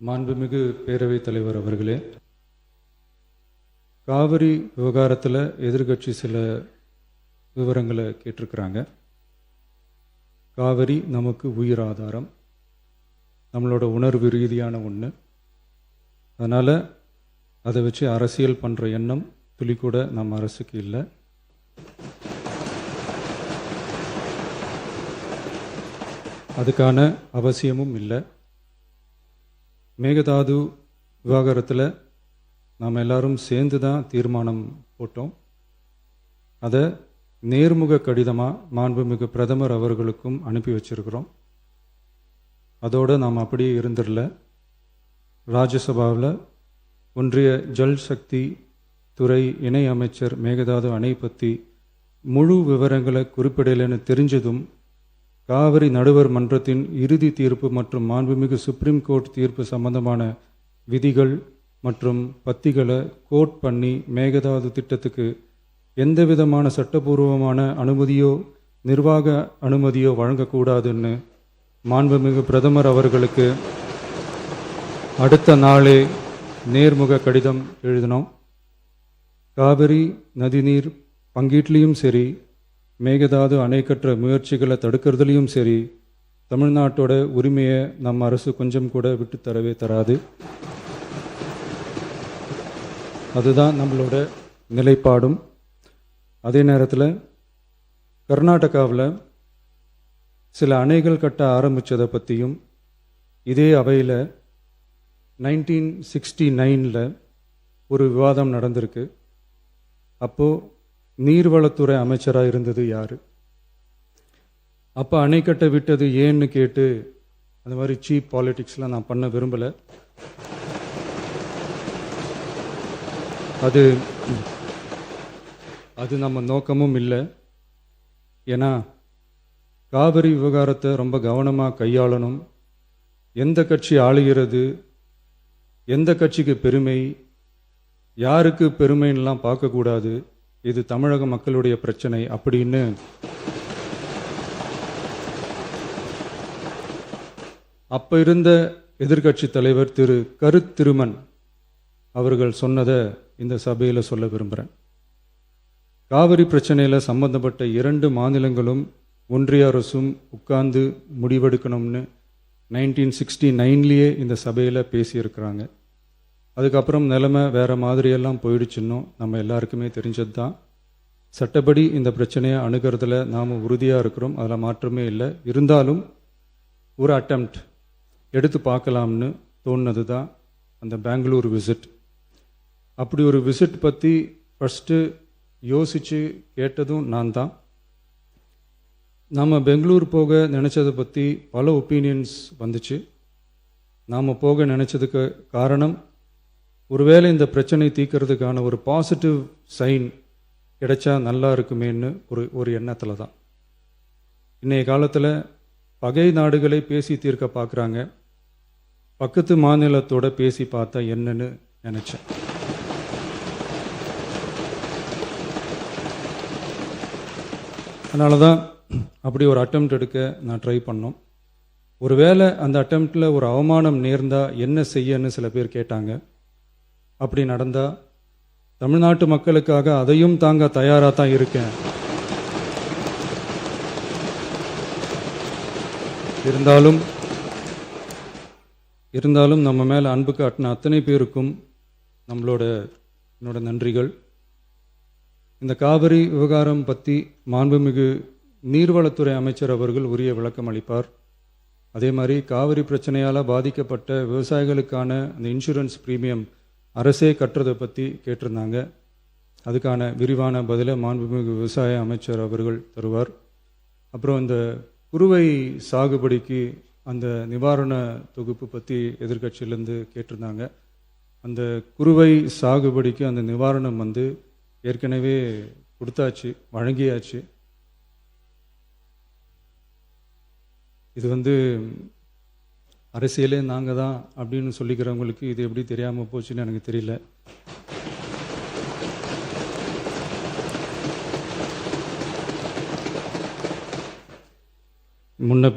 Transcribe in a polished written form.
மாண்புமிகு பேரவைத் தலைவர் அவர்களே, காவிரி விவகாரத்தில் எதிர்கட்சி சில விவரங்களை கேட்டிருக்கிறாங்க. காவிரி நமக்கு உயிர் ஆதாரம், நம்மளோட உணர்வு ரீதியான ஒன்று. அதனால் அதை வச்சு அரசியல் பண்ணுற எண்ணம் துளி கூட நம்ம அரசுக்கு இல்லை. அதுக்கான அவசியமும் இல்லை. மேகதாது விவகாரத்தில் நாம் எல்லாரும் சேர்ந்து தான் தீர்மானம் போட்டோம். அதை நேர்முக கடிதமாக மாண்புமிகு பிரதமர் அவர்களுக்கும் அனுப்பி வச்சிருக்கிறோம். அதோடு நாம் அப்படியே இருந்துடல. ராஜ்யசபாவில் ஒன்றிய ஜல் சக்தி துறை இணை அமைச்சர் மேகதாது அணை பற்றி முழு விவரங்களை குறிப்பிடலைன்னு தெரிஞ்சதும் காவிரி நடுவர் மன்றத்தின் இறுதி தீர்ப்பு மற்றும் மாண்புமிகு சுப்ரீம் கோர்ட் தீர்ப்பு சம்பந்தமான விதிகள் மற்றும் பத்திகளை கோட் பண்ணி மேகதாது திட்டத்துக்கு எந்த விதமான சட்டபூர்வமான அனுமதியோ நிர்வாக அனுமதியோ வழங்கக்கூடாதுன்னு மாண்புமிகு பிரதமர் அவர்களுக்கு அடுத்த நாளே நேர்முக கடிதம் எழுதினோம். காவிரி நதிநீர் பங்கீட்லேயும் சரி, மேகதாது அணை கட்டுற முயற்சிகளை தடுக்கிறதுலையும் சரி, தமிழ்நாட்டோட உரிமையை நம்ம அரசு கொஞ்சம் கூட விட்டு தரவே தராது. அதுதான் நம்மளோட நிலைப்பாடும். அதே நேரத்தில் கர்நாடகாவில் சில அணைகள் கட்ட ஆரம்பித்ததை பற்றியும் இதே அவையில் 1969 ஒரு விவாதம் நடந்திருக்கு. அப்போது நீர்வளத்துறை அமைச்சராக இருந்தது யார்? அப்போ அணை கட்ட விட்டது ஏன்னு கேட்டு அந்த மாதிரி சீப் பாலிட்டிக்ஸ்லாம் நான் பண்ண விரும்பலை. அது நம்ம நோக்கமும் இல்லை. ஏன்னா காவிரி விவகாரத்தை ரொம்ப கவனமாக கையாளணும். எந்த கட்சி ஆளுகிறது, எந்த கட்சிக்கு பெருமை, யாருக்கு பெருமைன்னெலாம் பார்க்கக்கூடாது. இது தமிழக மக்களுடைய பிரச்சனை அப்படின்னு அப்போ இருந்த எதிர்கட்சி தலைவர் திரு கருத்திருமன் அவர்கள் சொன்னதை இந்த சபையில் சொல்ல விரும்புகிறேன். காவிரி பிரச்சனையில் சம்பந்தப்பட்ட 2 மாநிலங்களும் ஒன்றிய அரசும் உட்கார்ந்து முடிவெடுக்கணும்னு 1969 இந்த சபையில் பேசியிருக்கிறாங்க. அதுக்கப்புறம் நிலைமை வேறு மாதிரியெல்லாம் போயிடுச்சுன்னும் நம்ம எல்லாருக்குமே தெரிஞ்சது தான். சட்டப்படி இந்த பிரச்சனையை அணுகிறதுல நாம் உறுதியாக இருக்கிறோம், அதில் மாற்றமே இல்லை. இருந்தாலும் ஒரு அட்டெம்ப்ட் எடுத்து பார்க்கலாம்னு தோணுனது தான் அந்த பெங்களூர் விசிட். அப்படி ஒரு விசிட் பற்றி ஃபஸ்ட்டு யோசித்து கேட்டதும் நான் தான். நாம் பெங்களூர் போக நினச்சதை பற்றி பல ஒப்பீனியன்ஸ் வந்துச்சு. நாம் போக நினச்சதுக்கு காரணம், ஒருவேளை இந்த பிரச்சனை தீர்க்கறதுக்கான ஒரு பாசிட்டிவ் சைன் கிடைச்சா நல்லா இருக்குமேன்னு ஒரு எண்ணத்தில் தான். இன்றைய காலத்தில் பகை நாடுகளை பேசி தீர்க்க பார்க்குறாங்க. பக்கத்து மாநிலத்தோட பேசி பார்த்தா என்னன்னு நினச்சேன். அதனால தான் அப்படி ஒரு அட்டெம்ப்ட் எடுக்க நான் ட்ரை பண்ணோம். ஒருவேளை அந்த அட்டெம்ப்டில் ஒரு அவமானம் நேர்ந்தால் என்ன செய்யன்னு சில பேர் கேட்டாங்க. அப்படி நடந்தால் தமிழ்நாட்டு மக்களுக்காக அதையும் தாங்க தயாராக தான் இருக்கேன். இருந்தாலும் நம்ம மேலே அன்பு காட்டின அத்தனை பேருக்கும் என்னோட நன்றிகள். இந்த காவிரி விவகாரம் பற்றி மாண்புமிகு நீர்வளத்துறை அமைச்சர் அவர்கள் உரிய விளக்கம் அளிப்பார். அதே மாதிரி காவிரி பிரச்சனையால் பாதிக்கப்பட்ட விவசாயிகளுக்கான அந்த இன்சூரன்ஸ் ப்ரீமியம் அரசே கட்டுறதை பற்றி கேட்டிருந்தாங்க. அதுக்கான விரிவான பதிலை மாண்புமிகு விவசாய அமைச்சர் அவர்கள் தருவார். அப்புறம் இந்த குறுவை சாகுபடிக்கு அந்த நிவாரண தொகுப்பு பற்றி எதிர்கட்சியிலேருந்து கேட்டிருந்தாங்க. அந்த குறுவை சாகுபடிக்கு அந்த நிவாரணம் ஏற்கனவே கொடுத்தாச்சு, வழங்கியாச்சு. இது அரசியலே நாங்கள் தான் அப்படின்னு சொல்லிக்கிறவங்களுக்கு இது எப்படி தெரியாமல் போச்சுன்னு எனக்கு தெரியல. முன்ன